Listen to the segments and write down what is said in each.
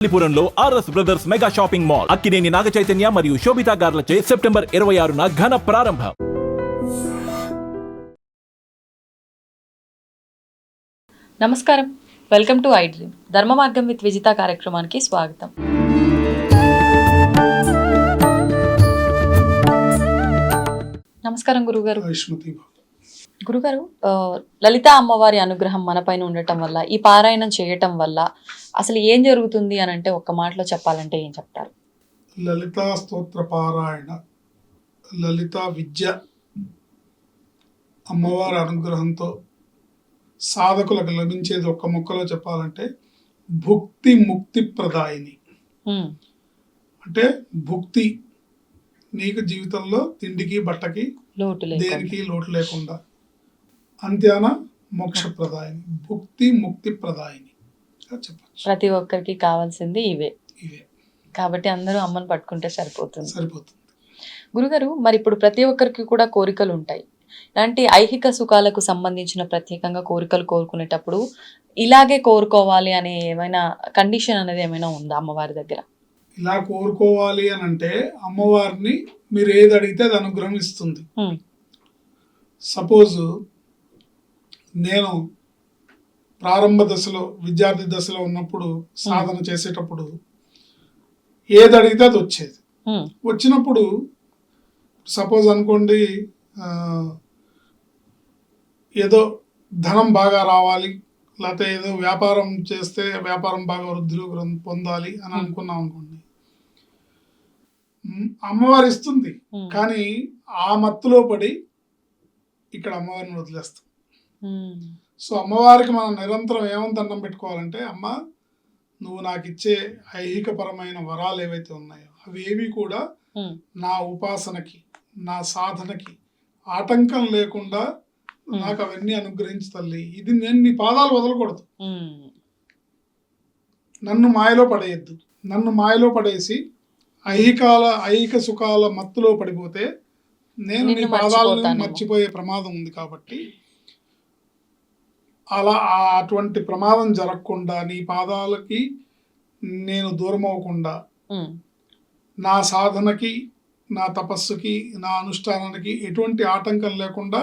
పురంలో RS brothers mega shopping mall Akkineni Naga Chaitanya మరియు Sobhita గార్లచే September 26న ఘన ప్రారంభం. నమస్కారం, వెల్కమ్ టు ఐ డ్రీమ్. ధర్మ మార్గం విత్ విజిత కార్యక్రమానికి స్వాగతం. నమస్కారం గురుగారు. గురుగారు, లలితా అమ్మవారి అనుగ్రహం మనపైన ఉండటం వల్ల, ఈ పారాయణం చేయటం వల్ల అసలు ఏం జరుగుతుంది అని అంటే ఒక్క మాటలో చెప్పాలంటే ఏం చెప్తారు? లలితా స్తోత్ర పారాయణ, లలితా విద్య అమ్మవారి అనుగ్రహంతో సాధకులకు లభించేది ఒక్క ముక్కలో చెప్పాలంటే భుక్తి ముక్తి ప్రదాయిని. అంటే భుక్తి, నీకు జీవితంలో తిండికి బట్టకి దేనికి లోటు లేకుండా, అంత్యాన మోక్ష ప్రదాయిని, భుక్తి ముక్తి ప్రదాయిని చెప్పచ్చు. ప్రతి ఒక్కరికి కావాల్సింది ఇవే. కాబట్టి అందరూ అమ్మను పట్టుకుంటే సరిపోతుంది. గురుగారు, మరి ఇప్పుడు ప్రతి ఒక్కరికి కూడా కోరికలు ఉంటాయి. ఇలాంటి ఐహిక సుఖాలకు సంబంధించిన ప్రత్యేకంగా కోరికలు కోరుకునేటప్పుడు ఇలాగే కోరుకోవాలి అనే ఏమైనా కండిషన్ అనేది ఏమైనా ఉందా అమ్మవారి దగ్గర? ఇలా కోరుకోవాలి అని అంటే అమ్మవారిని మీరు ఏది అడిగితే అది అనుగ్రహం ఇస్తుంది. సపోజ్ నేను ప్రారంభ దశలో, విద్యార్థి దశలో ఉన్నప్పుడు సాధన చేసేటప్పుడు ఏది అడిగితే అది వచ్చేది. వచ్చినప్పుడు సపోజ్ అనుకోండి, ఏదో ధనం బాగా రావాలి, లేకపోతే ఏదో వ్యాపారం చేస్తే వ్యాపారం బాగా వృద్ధిలోకి పొందాలి అని అనుకున్నాం అనుకోండి, అమ్మవారు ఇస్తుంది. కానీ ఆ మత్తులో పడి ఇక్కడ అమ్మవారిని వదిలేస్తాం. సో అమ్మవారికి మనం నిరంతరం ఏమని దండం పెట్టుకోవాలంటే, అమ్మ నువ్వు నాకు ఇచ్చే ఐహికపరమైన వరాలు ఏవైతే ఉన్నాయో అవి ఏవి కూడా నా ఉపాసనకి, నా సాధనకి ఆటంకం లేకుండా నాకు అవన్నీ అనుగ్రహించు తల్లి. ఇది నేను నీ పాదాలు వదలకూడదు. నన్ను మాయలో పడేయద్దు. నన్ను మాయలో పడేసి ఐహిక సుఖాల మత్తులో పడిపోతే నేను నీ పాదాలను మర్చిపోయే ప్రమాదం ఉంది. కాబట్టి అలా అటువంటి ప్రమాదం జరగకుండా, నీ పాదాలకి నేను దూరం అవ్వకుండా, నా సాధనకి, నా తపస్సుకి, నా అనుష్ఠానానికి ఎటువంటి ఆటంకం లేకుండా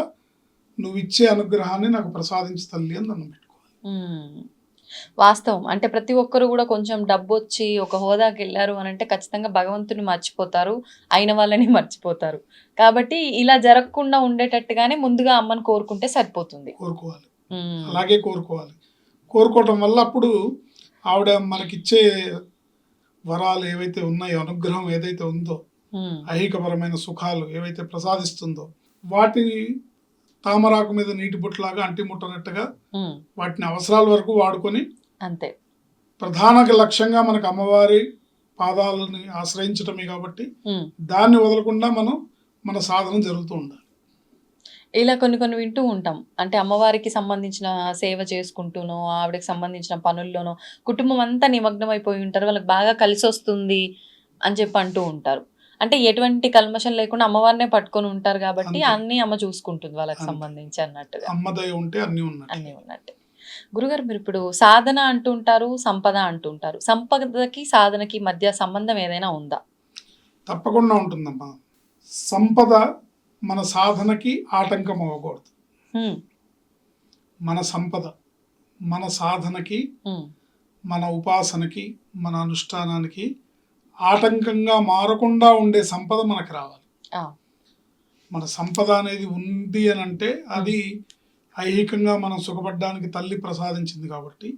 నువ్వు ఇచ్చే అనుగ్రహాన్ని నాకు ప్రసాదించు తల్లి అని నన్ను పెట్టుకోవాలి. వాస్తవం. అంటే ప్రతి ఒక్కరు కూడా కొంచెం డబ్బు వచ్చి ఒక హోదాకి వెళ్ళారు అని అంటే ఖచ్చితంగా భగవంతుని మర్చిపోతారు, అయిన వాళ్ళని మర్చిపోతారు. కాబట్టి ఇలా జరగకుండా ఉండేటట్టుగానే ముందుగా అమ్మని కోరుకుంటే సరిపోతుంది. కోరుకోవాలి, అలాగే కోరుకోవాలి. కోరుకోవటం వల్ల అప్పుడు ఆవిడ మనకిచ్చే వరాలు ఏవైతే ఉన్నాయో, అనుగ్రహం ఏదైతే ఉందో, ఐహికపరమైన సుఖాలు ఏవైతే ప్రసాదిస్తుందో వాటిని తామరాకు మీద నీటి బుట్టలాగా అంటిముట్టనట్టుగా వాటిని అవసరాల వరకు వాడుకొని, అంతే ప్రధాన లక్ష్యంగా మనకు అమ్మవారి పాదాలని ఆశ్రయించటమే. కాబట్టి దాన్ని వదలకుండా మనం మన సాధన జరుగుతూ ఉండాలి. ఇలా కొన్ని వింటూ ఉంటాం. అంటే అమ్మవారికి సంబంధించిన సేవ చేసుకుంటూనో, ఆవిడకి సంబంధించిన పనుల్లోనో కుటుంబం అంతా నిమగ్నం అయిపోయి ఉంటారు, వాళ్ళకి బాగా కలిసి వస్తుంది అని చెప్పి అంటూ ఉంటారు. అంటే ఎటువంటి కల్మషం లేకుండా అమ్మవారినే పట్టుకొని ఉంటారు కాబట్టి అన్ని అమ్మ చూసుకుంటుంది వాళ్ళకి సంబంధించి అన్నట్టుగా. అమ్మదయ ఉంటే అన్ని ఉన్నట్టే. గురుగారు, మీరు ఇప్పుడు సాధన అంటుంటారు, సంపద అంటుంటారు. సంపదకి సాధనకి మధ్య సంబంధం ఏదైనా ఉందా? తప్పకుండా ఉంటుందమ్మా. సంపద మన సాధనకి ఆటంకం అవ్వకూడదు. మన సంపద మన సాధనకి, మన ఉపాసనకి, మన అనుష్ఠానానికి ఆటంకంగా మారకుండా ఉండే సంపద మనకు రావాలి. మన సంపద అనేది ఉంది అని అంటే అది ఐహికంగా మనం సుఖపడ్డానికి తల్లి ప్రసాదించింది. కాబట్టి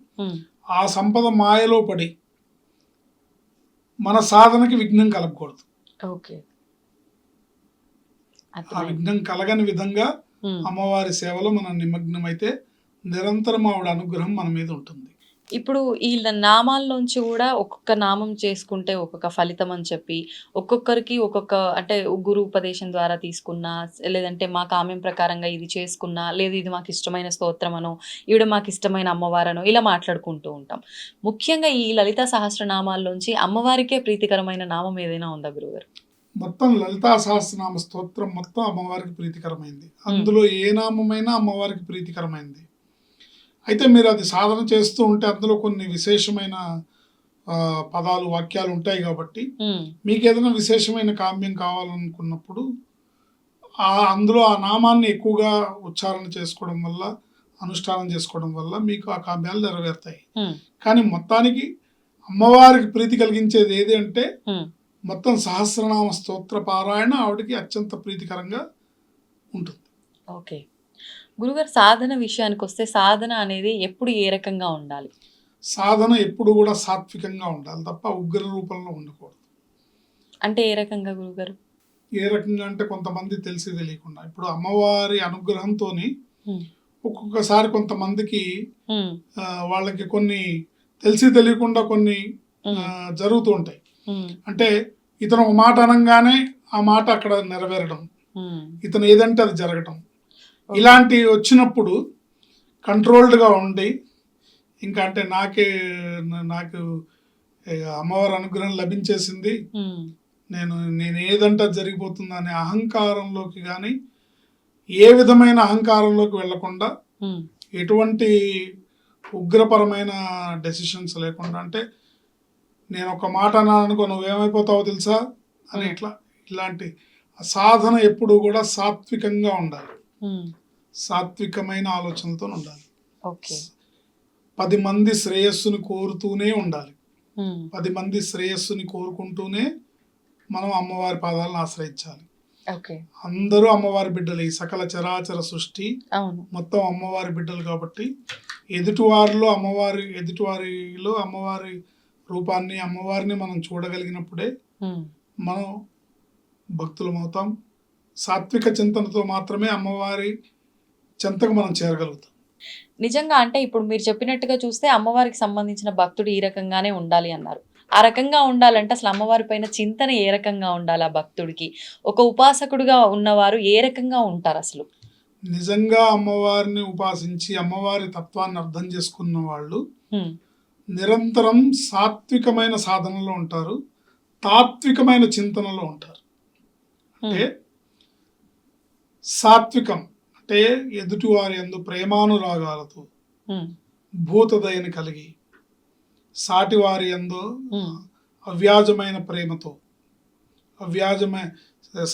ఆ సంపద మాయలో పడి మన సాధనకి విఘ్నం కలగకూడదు. ఆ విఘ్నం కలగని విధంగా అమ్మవారి సేవలో మనం నిమగ్నం అయితే నిరంతరం ఆవిడ అనుగ్రహం మన మీద ఉంటుంది. ఇప్పుడు ఈ నామాల్లోంచి కూడా ఒక్కొక్క నామం చేసుకుంటే ఒక్కొక్క ఫలితం అని చెప్పి, ఒక్కొక్కరికి ఒక్కొక్క, అంటే గురు ఉపదేశం ద్వారా తీసుకున్నా, లేదంటే మా కామ్యం ప్రకారంగా ఇది చేసుకున్నా, లేదు ఇది మాకు ఇష్టమైన స్తోత్రం అనో, ఈవిడ మాకు ఇష్టమైన అమ్మవారనో ఇలా మాట్లాడుకుంటూ ఉంటాం. ముఖ్యంగా ఈ లలితా సహస్రనామాల్లోంచి అమ్మవారికే ప్రీతికరమైన నామం ఏదైనా ఉందా గురుగారు? మొత్తం లలితా సహస్రనామ స్తోత్రం మొత్తం అమ్మవారికి ప్రీతికరమైంది. అందులో ఏ నామమైనా అమ్మవారికి ప్రీతికరమైంది. అయితే మీరు అది సాధన చేస్తూ ఉంటే అందులో కొన్ని విశేషమైన పదాలు వాక్యాలు ఉంటాయి కాబట్టి ఉమ్, మీకు ఏదైనా విశేషమైన కామ్యం కావాలనుకున్నప్పుడు అందులో ఆ నామాన్ని ఎక్కువగా ఉచ్చారణ చేసుకోవడం వల్ల అనుష్ఠానం చేసుకోవడం వల్ల మీకు ఆ కామ్యాలు నెరవేరుతాయి. ఉమ్, కానీ మొత్తానికి అమ్మవారికి ప్రీతి కలిగించేది ఏది అంటే ఉమ్. మొత్తం సహస్రనామ స్తోత్ర పారాయణ ఆవిడకి అత్యంత ప్రీతికరంగా ఉంటుంది. ఓకే. గురుగారు, సాధన విషయానికి వస్తే సాధన అనేది ఎప్పుడు ఏ రకంగా ఉండాలి? సాధన ఎప్పుడు కూడా సాత్వికంగా ఉండాలి తప్ప ఉగ్ర రూపంలో ఉండకూడదు. అంటే ఏ రకంగా గురుగారు? ఏ రకంగా అంటే కొంతమంది తెలిసి తెలియకుండా ఇప్పుడు అమ్మవారి అనుగ్రహంతోని ఉమ్, ఒక్కొక్కసారి కొంతమందికి ఉమ్, వాళ్ళకి కొన్ని తెలిసి తెలియకుండా కొన్ని జరుగుతూ ఉంటాయి. ఉమ్, అంటే ఇతను ఒక మాట అనగానే ఆ మాట అక్కడ నెరవేరడం, ఉమ్. ఇతను ఏదంటే అది జరగటం, ఇలాంటివి వచ్చినప్పుడు కంట్రోల్డ్గా ఉండి ఇంకా అంటే నాకు అమ్మవారి అనుగ్రహం లభించేసింది, ఉమ్, నేను ఏదంటే అది జరిగిపోతుంది అనే అహంకారంలోకి కానీ ఏ విధమైన అహంకారంలోకి వెళ్లకుండా ఉమ్, ఎటువంటి ఉగ్రపరమైన డెసిషన్స్ లేకుండా అంటే నేను ఒక మాట అన్నాను అనుకో నువ్వేమైపోతావో తెలుసా అని ఇలాంటి సాధన ఎప్పుడు కూడా సాత్వికంగా ఉండాలి. ఉమ్. సాత్వికమైన ఆలోచనలతో ఉండాలి. ఓకే. 10 మంది శ్రేయస్సుని కోరుతూనే ఉండాలి. ఉమ్, 10 మంది శ్రేయస్సుని కోరుకుంటూనే మనం అమ్మవారి పాదాలను ఆశ్రయించాలి. ఓకే. అందరూ అమ్మవారి బిడ్డలు, ఈ సకల చరాచర సృష్టి అవును. మొత్తం అమ్మవారి బిడ్డలు కాబట్టి ఎదుటివారిలో అమ్మవారి రూపాన్ని అమ్మవారిని మనం చూడగలిగినప్పుడే ఉమ్, మనం భక్తులం అవుతాం. సాత్విక చింతనతో మాత్రమే అమ్మవారి చెంతకు మనం చేరగలుగుతాం. నిజంగా అంటే ఇప్పుడు మీరు చెప్పినట్టుగా చూస్తే అమ్మవారికి సంబంధించిన భక్తుడు ఈ రకంగానే ఉండాలి అన్నారు. ఆ రకంగా ఉండాలంటే అసలు అమ్మవారి పైన చింతన ఏ రకంగా ఉండాలి ఆ భక్తుడికి? ఒక ఉపాసకుడుగా ఉన్నవారు ఏ రకంగా ఉంటారు అసలు? నిజంగా అమ్మవారిని ఉపాసించి అమ్మవారి తత్వాన్ని అర్థం చేసుకున్న వాళ్ళు ఉమ్, నిరంతరం సాత్వికమైన సాధనలో ఉంటారు, తాత్వికమైన చింతనలో ఉంటారు. అంటే సాత్వికం అంటే ఎదుటివారి యందు ప్రేమానురాగాలతో ఉమ్, భూతదయని కలిగి సాటివారి యందు ఉమ్, అవ్యాజమైన ప్రేమతో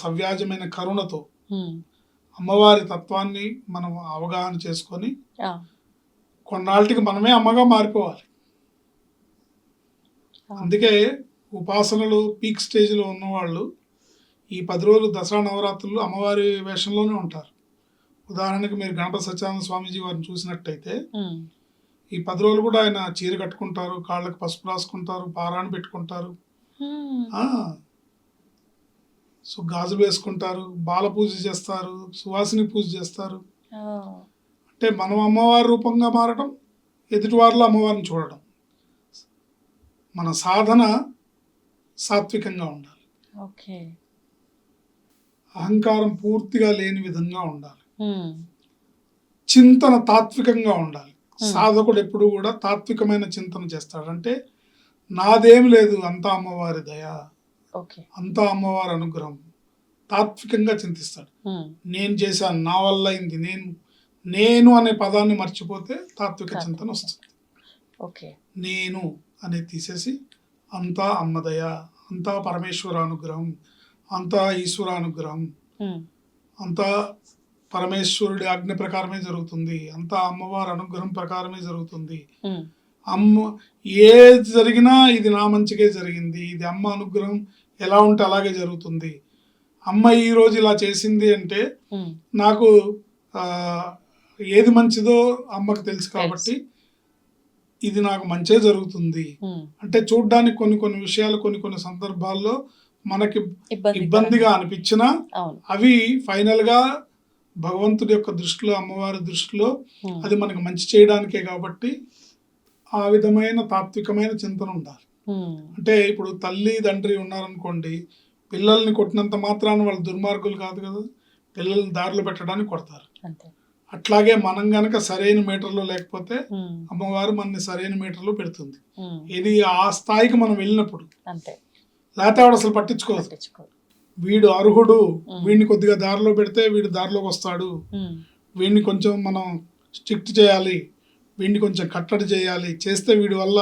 సవ్యాజమైన కరుణతో ఉమ్. అమ్మవారి తత్వాన్ని మనం అవగాహన చేసుకొని ఆ, కొన్నాళ్ళకి మనమే అమ్మగా మారిపోవాలి. అందుకే ఉపాసనలు పీక్ స్టేజ్లో ఉన్నవాళ్ళు ఈ 10 రోజులు దసరా నవరాత్రులు అమ్మవారి వేషంలోనే ఉంటారు. ఉదాహరణకి మీరు గణపతి సత్యానంద స్వామీజీ వారిని చూసినట్టయితే ఉమ్, ఈ 10 రోజులు కూడా ఆయన చీర కట్టుకుంటారు, కాళ్ళకి పసుపు రాసుకుంటారు, పారాణి పెట్టుకుంటారు, ఉమ్. సో గాజులు వేసుకుంటారు, బాల పూజ చేస్తారు, సువాసిని పూజ చేస్తారు. ఆ, అంటే మనం అమ్మవారి రూపంగా మారడం, ఎదుటివారిలో అమ్మవారిని చూడడం. మన సాధన సాత్వికంగా ఉండాలి, ఓకే. అహంకారం పూర్తిగా లేని విధంగా ఉండాలి, ఉమ్, చింతన తాత్వికంగా ఉండాలి. సాధకుడు ఎప్పుడు కూడా తాత్వికమైన చింతన చేస్తాడు. అంటే నాదేం లేదు, అంతా అమ్మవారి దయ, ఓకే. అంతా అమ్మవారి అనుగ్రహం, తాత్వికంగా చింతిస్తాడు. ఉమ్, నేను చేశాను, నా వల్ల అయింది, నేను అనే పదాన్ని మర్చిపోతే తాత్విక చింతన వస్తుంది. ఓకే. నేను అనేది తీసేసి అంతా అమ్మదయ, అంతా పరమేశ్వర అనుగ్రహం, అంతా ఈశ్వర అనుగ్రహం, ఉమ్, అంతా పరమేశ్వరుడి ఆజ్ఞ ప్రకారమే జరుగుతుంది, అంతా అమ్మవారి అనుగ్రహం ప్రకారమే జరుగుతుంది. ఉమ్, అమ్మ ఏది జరిగినా ఇది నా మంచిగా జరిగింది, ఇది అమ్మ అనుగ్రహం, ఎలా ఉంటే అలాగే జరుగుతుంది. అమ్మ ఈరోజు ఇలా చేసింది అంటే ఉమ్. నాకు ఏది మంచిదో అమ్మకు తెలుసు కాబట్టి ఇది నాకు మంచే జరుగుతుంది. ఉమ్, అంటే చూడ్డానికి కొన్ని విషయాలు కొన్ని సందర్భాల్లో మనకి ఇబ్బందిగా అనిపించినా అవును. అవి ఫైనల్గా భగవంతుడి యొక్క దృష్టిలో, అమ్మవారి దృష్టిలో ఉమ్, అది మనకు మంచి చేయడానికే. కాబట్టి ఆ విధమైన తాత్వికమైన చింతన ఉండాలి. ఉమ్, అంటే ఇప్పుడు తల్లి తండ్రి ఉన్నారనుకోండి, పిల్లల్ని కొట్టినంత మాత్రాన వాళ్ళు దుర్మార్గులు కాదు కదా, పిల్లల్ని దారిలో పెట్టడానికి కొడతారు. అంతే. అట్లాగే మనం గనక సరైన మీటర్లో లేకపోతే ఉమ్, అమ్మవారు మనని సరైన మీటర్లో పెడుతుంది. ఉమ్, ఇది ఆ స్థాయికి మనం వెళ్ళినప్పుడు, అంతే. లేకపోతే ఆవిడ అసలు పట్టించుకోదు. పట్టించుకోరు. వీడు అర్హుడు, వీడిని కొద్దిగా దారిలో పెడితే వీడు దారిలోకి వస్తాడు, ఉమ్, వీడిని కొంచెం మనం స్ట్రిక్ట్ చేయాలి, వీడిని కొంచెం కట్టడి చేయాలి, చేస్తే వీడి వల్ల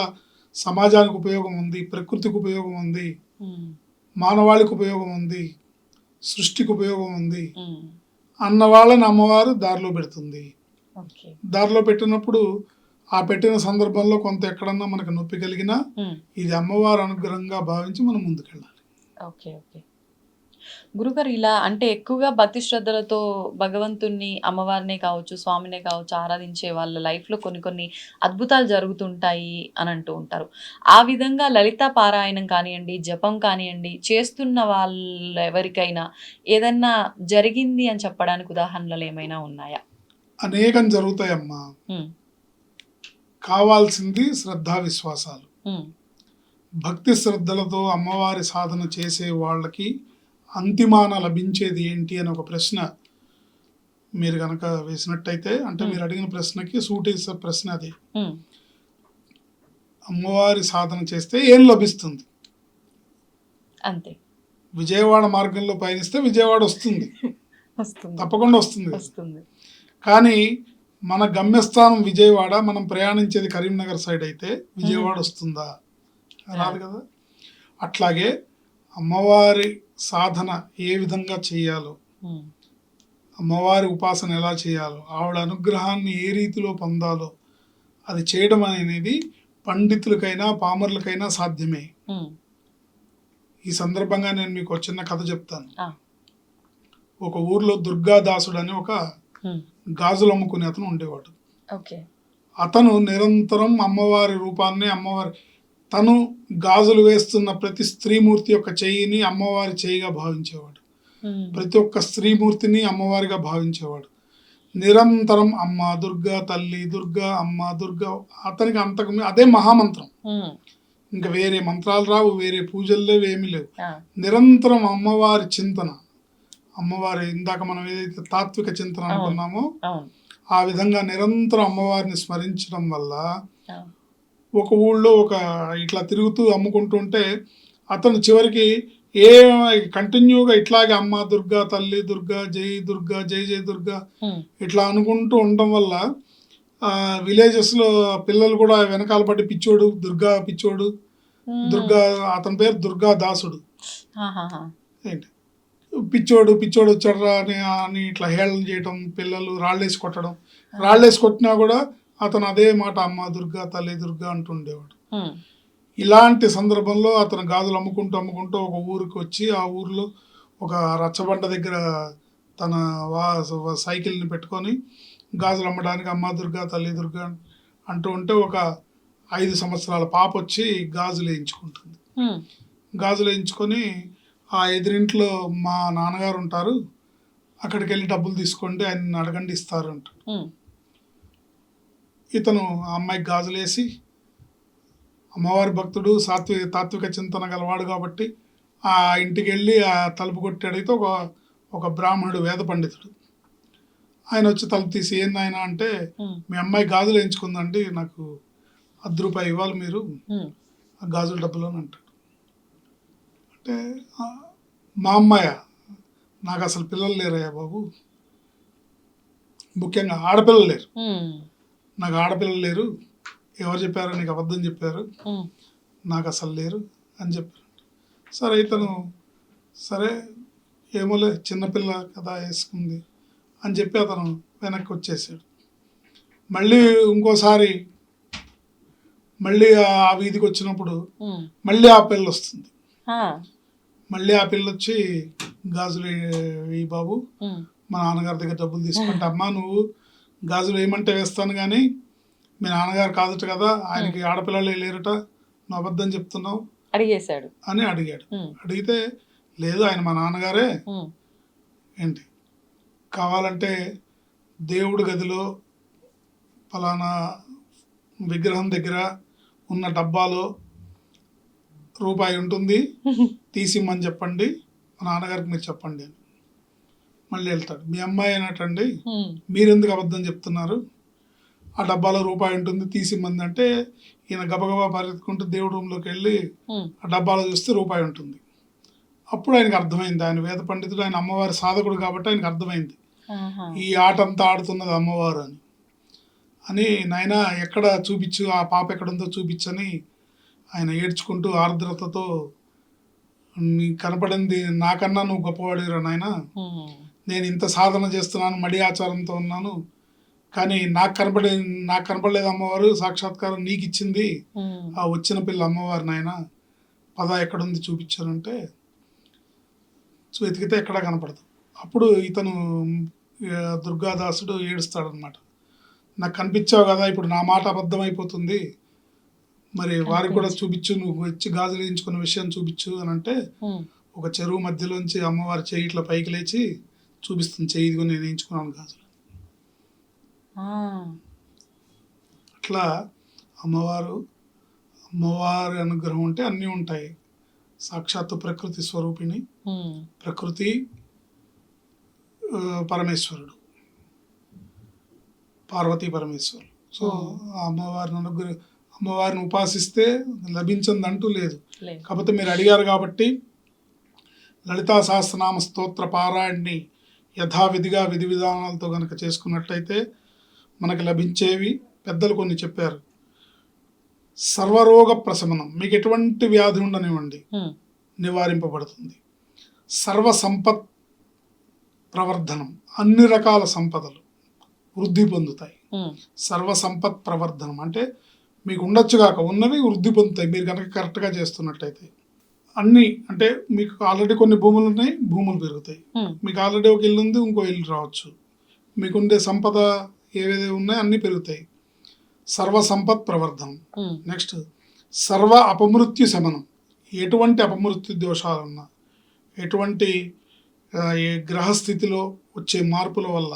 సమాజానికి ఉపయోగం ఉంది, ప్రకృతికి ఉపయోగం ఉంది, ఉమ్, మానవాళికి ఉపయోగం ఉంది, సృష్టికి ఉపయోగం ఉంది ఉమ్, అన్న వాళ్ళని అమ్మవారు దారిలో పెడుతుంది. ఓకే. దారిలో పెట్టినప్పుడు ఆ పెట్టిన సందర్భంలో కొంత ఎక్కడన్నా మనకు నొప్పి కలిగినా ఉమ్, ఇది అమ్మవారి అనుగ్రహంగా భావించి మనం ముందుకెళ్ళాలి. ఓకే. ఓకే. గురుగారు ఇలా అంటే ఎక్కువగా భక్తి శ్రద్ధలతో భగవంతుణ్ణి, అమ్మవారినే కావచ్చు, స్వామినే కావచ్చు ఆరాధించే వాళ్ళ లైఫ్‌లో కొన్ని కొన్ని అద్భుతాలు జరుగుతుంటాయి అని అంటూ ఉంటారు. ఆ విధంగా లలితా పారాయణం కానియండి, జపం కానియండి, చేస్తున్న వాళ్ళెవరికైనా ఏదన్నా జరిగింది అని చెప్పడానికి ఉదాహరణలు ఏమైనా ఉన్నాయా? అనేకం జరుగుతాయమ్మా. హ్మ్. కావాల్సింది శ్రద్ధా విశ్వాసాలు. హ్మ్. భక్తి శ్రద్ధలతో అమ్మవారి సాధన చేసే వాళ్ళకి అంతిమాన లభించేది ఏంటి అని ఒక ప్రశ్న మీరు కనుక వేసినట్టయితే, అంటే మీరు అడిగిన ప్రశ్నకి సూటేసే ప్రశ్న అది. హ్మ్. అమ్మవారి సాధన చేస్తే ఏం లభిస్తుంది? అంతే. విజయవాడ మార్గంలో పయనిస్తే విజయవాడ వస్తుంది, వస్తుంది. తప్పకుండా వస్తుంది. వస్తుంది. కానీ మన గమ్యస్థానం విజయవాడ, మనం ప్రయాణించేది కరీంనగర్ సైడ్ అయితే విజయవాడ వస్తుందా? రాదు కదా. అట్లాగే అమ్మవారి సాధన ఏ విధంగా చేయాలో, హ్మ్. అమ్మవారి ఉపాసన ఎలా చేయాలో, ఆవిడ అనుగ్రహాన్ని ఏ రీతిలో పొందాలో అది చేయడం అనేది పండితులకైనా పామరులకైనా సాధ్యమే. హ్మ్. ఈ సందర్భంగా నేను మీకు ఒక చిన్న కథ చెప్తాను. ఆ! ఒక ఊర్లో దుర్గాదాసుడు అని ఒక హ్మ్. గాజులు అమ్ముకునే అతను ఉండేవాడు. ఓకే. అతను నిరంతరం అమ్మవారి రూపాన్ని, తను గాజులు వేస్తున్న ప్రతి స్త్రీమూర్తి యొక్క చెయ్యిని అమ్మవారి చెయ్యిగా భావించేవాడు. హ్మ్. ప్రతి ఒక్క స్త్రీమూర్తిని అమ్మవారిగా భావించేవాడు. నిరంతరం అమ్మ దుర్గా, తల్లి దుర్గా, అమ్మ దుర్గా. అతనికి అదే మహామంత్రం. హ్మ్. ఇంకా వేరే మంత్రాలు రావు, వేరే పూజలు లేవు, ఏమీ లేవు. ఆ! నిరంతరం అమ్మవారి చింతన. అమ్మవారి ఇందాక మనం ఏదైతే తాత్విక చింతన అవును. అనుకున్నామో అవును. ఆ విధంగా నిరంతరం అమ్మవారిని స్మరించడం వల్ల ఆ! ఒక ఊళ్ళో ఇట్లా తిరుగుతూ అమ్ముకుంటుంటే అతను చివరికి కంటిన్యూగా ఇట్లాగే అమ్మ దుర్గా, తల్లి దుర్గా, జై దుర్గా, జై జై దుర్గా హ్మ్. ఇట్లా అనుకుంటూ ఉండటం వల్ల విలేజెస్లో పిల్లలు కూడా వెనకాల పడి పిచ్చోడు దుర్గా, పిచ్చోడు హ్మ్. దుర్గా, అతని పేరు దుర్గా దాసుడు. ఆహాహా! ఏంటి పిచ్చోడు పిచ్చోడు వచ్చాడురా అని ఇట్లా హేళన చేయటం, పిల్లలు రాళ్ళేసి కొట్టడం. రాళ్ళేసి కొట్టినా కూడా అతను అదే మాట అమ్మ దుర్గా, తల్లి దుర్గా అంటుండేవాడు. హ్మ్. ఇలాంటి సందర్భంలో అతను గాజులు అమ్ముకుంటూ అమ్ముకుంటూ ఒక ఊరికి వచ్చి ఆ ఊరిలో ఒక రచ్చబండ దగ్గర తన సైకిల్ని పెట్టుకొని గాజులు అమ్మడానికి అమ్మ దుర్గా, తల్లి దుర్గా అంటూ ఉంటే ఒక 5 సంవత్సరాల పాప వచ్చి గాజులు వేయించుకుంటుంది. హ్మ్. గాజులు వేయించుకొని ఆ ఎదురింట్లో మా నాన్నగారు ఉంటారు, అక్కడికి వెళ్ళి డబ్బులు తీసుకోండి, ఆయన అడగండి ఇస్తారు అంటాడు. హ్మ్. ఇతను ఆ అమ్మాయికి గాజులు వేసి, అమ్మవారి భక్తుడు, తాత్విక చింతన గలవాడు కాబట్టి ఆ ఇంటికి వెళ్ళి ఆ తలుపు కొట్టి అడిగితే ఒక బ్రాహ్మణుడు, వేద పండితుడు, ఆయన వచ్చి తలుపు తీసి ఏం నాయన అంటే, హ్మ్. మీ అమ్మాయి గాజులు వేయించుకుందండి, నాకు ₹10 ఇవ్వాలి మీరు హ్మ్. ఆ గాజుల డబ్బులు అని అంటాడు. అంటే మా అమ్మాయ, నాకు అసలు పిల్లలు లేరయ్యా బాబు, ముఖ్యంగా ఆడపిల్లలు లేరు, హ్మ్. నాకు ఆడపిల్లలు లేరు, ఎవరు చెప్పారు నీకు అబద్ధం చెప్పారు, హ్మ్. నాకు అసలు లేరు అని చెప్పారు. సరే ఇతను సరే ఏమోలే చిన్నపిల్ల కదా వేసుకుంది అని చెప్పి అతను వెనక్కి వచ్చేసాడు. మళ్ళీ ఇంకోసారి మళ్ళీ ఆ వీధికి వచ్చినప్పుడు హ్మ్. మళ్ళీ ఆ పిల్ల వస్తుంది. ఆ! మళ్ళీ ఆ పిల్ల వచ్చి గాజులు ఈ బాబు, హ్మ్. మా నాన్నగారి దగ్గర డబ్బులు తీసుకుంటా, అమ్మా నువ్వు గాజులు వేయమంటే వేస్తాను కానీ మీ నాన్నగారు కాదట కదా, ఆయనకి ఆడపిల్లలే లేరట, నువ్వు అబద్ధం చెప్తున్నావు అడిగేశాడు. అని అడిగాడు. హ్మ్. అడిగితే లేదు ఆయన మా నాన్నగారే, హ్మ్. ఏంటి కావాలంటే దేవుడి గదిలో ఫలానా విగ్రహం దగ్గర ఉన్న డబ్బాలో రూపాయి ఉంటుంది, తీసిమ్మని చెప్పండి, మా నాన్నగారికి మీరు చెప్పండి అని. మళ్ళీ వెళ్తాడు. మీ అమ్మాయి అన్నట్టండి, హ్మ్. మీరెందుకు అబద్ధం చెప్తున్నారు, ఆ డబ్బాలో రూపాయి ఉంటుంది తీసిమ్మంది అంటే ఈయన గబగబా పరిగెత్తుకుంటూ దేవుడి రూమ్లోకి వెళ్ళి హ్మ్. ఆ డబ్బాలో చూస్తే రూపాయి ఉంటుంది. అప్పుడు ఆయనకు అర్థమైంది, ఆయన వేద పండితుడు, ఆయన అమ్మవారి సాధకుడు కాబట్టి ఆయనకు అర్థమైంది ఆహా! ఈ ఆట అంతా ఆడుతున్నది అమ్మవారు అని. నాయన ఎక్కడ చూపించు, ఆ పాప ఎక్కడుందో చూపించని ఆయన ఏడ్చుకుంటూ ఆర్ద్రతతో నీ కనపడింది నాకన్నా నువ్వు గొప్పవాడిరా నాయన, నేను ఇంత సాధన చేస్తున్నాను, మడి ఆచారంతో ఉన్నాను, కానీ నాకు కనపడలేదు అమ్మవారు, సాక్షాత్కారం నీకు ఇచ్చింది ఆ వచ్చిన పిల్ల అమ్మవారు నాయన, పద ఎక్కడుంది చూపించానంటే వెతికితే ఎక్కడా కనపడదు. అప్పుడు ఇతను దుర్గాదాసుడు ఏడుస్తాడనమాట, నాకు కనిపించావు కదా, ఇప్పుడు నా మాట అబద్ధమైపోతుంది, మరి వారికి కూడా చూపించు, నువ్వు వచ్చి గాజులు వేయించుకున్న విషయం చూపించు అని అంటే ఒక చెరువు మధ్యలోంచి అమ్మవారి చెయ్యి ఇట్లా పైకి లేచి చూపిస్తుంది, చెయ్యి ఇదిగో నేను వేయించుకున్నాను గాజులు. అట్లా అమ్మవారి అనుగ్రహం ఉంటే అన్నీ ఉంటాయి. సాక్షాత్తు ప్రకృతి స్వరూపిణి, ప్రకృతి పరమేశ్వరుడు, పార్వతీ పరమేశ్వరుడు. సో అమ్మవారిని ఉపాసిస్తే లభించదంటూ లేదు. కాకపోతే మీరు అడిగారు కాబట్టి లలితా సహస్రనామ స్తోత్ర పారాయణని యథావిధిగా విధి విధానాలతో కనుక చేసుకున్నట్లయితే మనకు లభించేవి పెద్దలు కొన్ని చెప్పారు. సర్వరోగ ప్రశమనం, మీకు ఎటువంటి వ్యాధి ఉండనివ్వండి నివారింపబడుతుంది. సర్వ సంపత్ ప్రవర్ధనం, అన్ని రకాల సంపదలు వృద్ధి పొందుతాయి. సర్వ సంపత్ ప్రవర్ధనం అంటే మీకు ఉండొచ్చు కాక ఉన్నవి వృద్ధి పొందుతాయి మీరు కనుక కరెక్ట్గా చేస్తున్నట్టయితే. అన్నీ అంటే మీకు ఆల్రెడీ కొన్ని భూములు ఉన్నాయి, భూములు పెరుగుతాయి. మీకు ఆల్రెడీ ఒక ఇల్లు ఉంది, ఇంకో ఇల్లు రావచ్చు. మీకు ఉండే సంపద ఏవేవి ఉన్నాయో అన్నీ పెరుగుతాయి. సర్వ సంపత్ ప్రవర్ధనం. నెక్స్ట్ సర్వ అపమృత్యు శమనం, ఎటువంటి అపమృత్యు దోషాలున్నా, ఎటువంటి గ్రహస్థితిలో వచ్చే మార్పుల వల్ల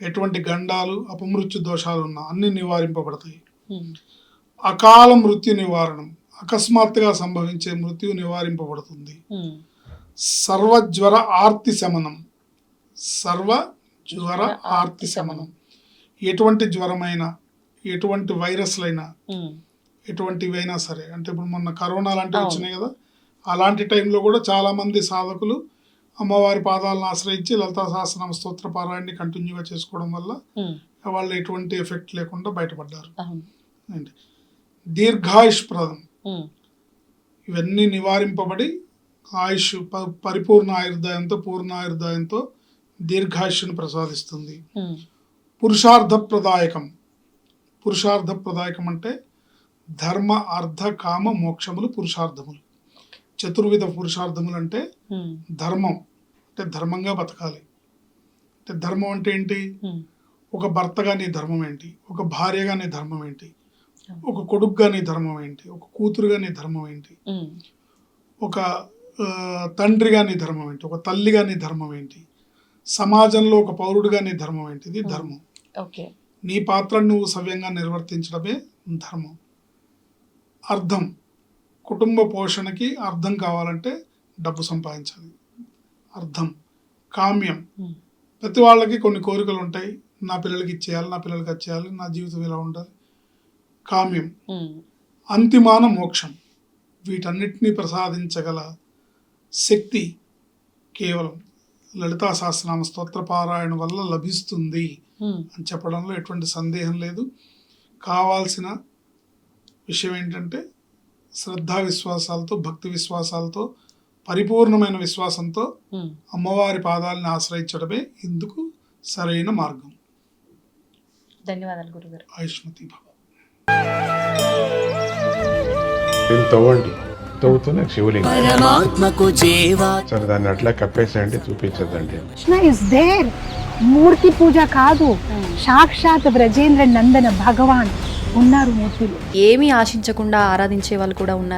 ఎటువంటి గండాలు అపమృత్యు దోషాలు ఉన్నా అన్నీ నివారింపబడతాయి. అకాల మృత్యు నివారణం, అకస్మాత్తుగా సంభవించే మృత్యు నివారింపబడుతుంది. సర్వజ్వర ఆర్తి శమనం, సర్వజ్వర ఆర్తి శమనం, ఎటువంటి జ్వరమైనా, ఎటువంటి వైరస్లైనా, ఎటువంటివైనా సరే. అంటే ఇప్పుడు మొన్న కరోనా లాంటివి వచ్చినాయి కదా, అలాంటి టైంలో కూడా చాలా మంది సాధకులు అమ్మవారి పాదాలను ఆశ్రయించి లలితా సహస్రనామ స్తోత్ర పారాయణని కంటిన్యూగా చేసుకోవడం వల్ల వాళ్ళు ఎటువంటి ఎఫెక్ట్ లేకుండా బయటపడ్డారు. దీర్ఘాయుష్ ప్రదం, ఇవన్నీ నివారింపబడి ఆయుష్ పరిపూర్ణ ఆయుర్దాయంతో పూర్ణాయుర్దాయంతో దీర్ఘాయుష్ను ప్రసాదిస్తుంది. పురుషార్థప్రదాయకం, పురుషార్థప్రదాయకం అంటే ధర్మ అర్థ కామ మోక్షములు పురుషార్థములు. చతుర్విధ పురుషార్థములు అంటే ధర్మం అంటే ధర్మంగా బతకాలి. అంటే ధర్మం అంటే ఏంటి? ఒక భర్తగా నీ ధర్మం ఏంటి, ఒక భార్యగా నీ ధర్మం ఏంటి, ఒక కొడుకుగా నీ ధర్మం ఏంటి, ఒక కూతురుగా నీ ధర్మం ఏంటి, ఒక తండ్రిగా నీ ధర్మం ఏంటి, ఒక తల్లిగా నీ ధర్మం ఏంటి, సమాజంలో ఒక పౌరుడిగా నీ ధర్మం ఏంటి. ఇది ధర్మం. నీ పాత్రను నువ్వు సవ్యంగా నిర్వర్తించడమే ధర్మం. అర్థం, కుటుంబ పోషణకి అర్థం కావాలంటే డబ్బు సంపాదించాలి, అర్థం. కామ్యం, ప్రతి వాళ్ళకి కొన్ని కోరికలు ఉంటాయి, నా పిల్లలకి ఇచ్చేయాలి, నా పిల్లలకి వచ్చేయాలి, నా జీవితం ఇలా ఉండాలి, కామ్యం. అంతిమాన మోక్షం, వీటన్నిటినీ ప్రసాదించగల శక్తి కేవలం లలితా సహస్రనామ స్తోత్ర పారాయణ వల్ల లభిస్తుంది అని చెప్పడంలో ఎటువంటి సందేహం లేదు. కావాల్సిన విషయం ఏంటంటే శ్రద్ధా విశ్వాసాలతో, భక్తి విశ్వాసాలతో, పరిపూర్ణమైన విశ్వాసంతో అమ్మవారి పాదాలను ఆశ్రయించడమే ఇందుకు సరైన మార్గం. ధన్యవాదాలు గురుగారు. ఆయుష్మతి భవ. తవ్వండి, తవ్వుతూనే శివలింగం. పరమాత్మకు జీవా. సరే దాన్ని అట్లా కప్పేసేయండి, చూపించదండి. Krishna is there. మూర్తి పూజ కాదు, సాక్షాత్ బ్రజేంద్ర నందన భగవాన్ ఉన్నారు మూర్తిలో. ఏమీ ఆశించకుండా ఆరాధించే వాళ్ళు కూడా ఉన్నారు.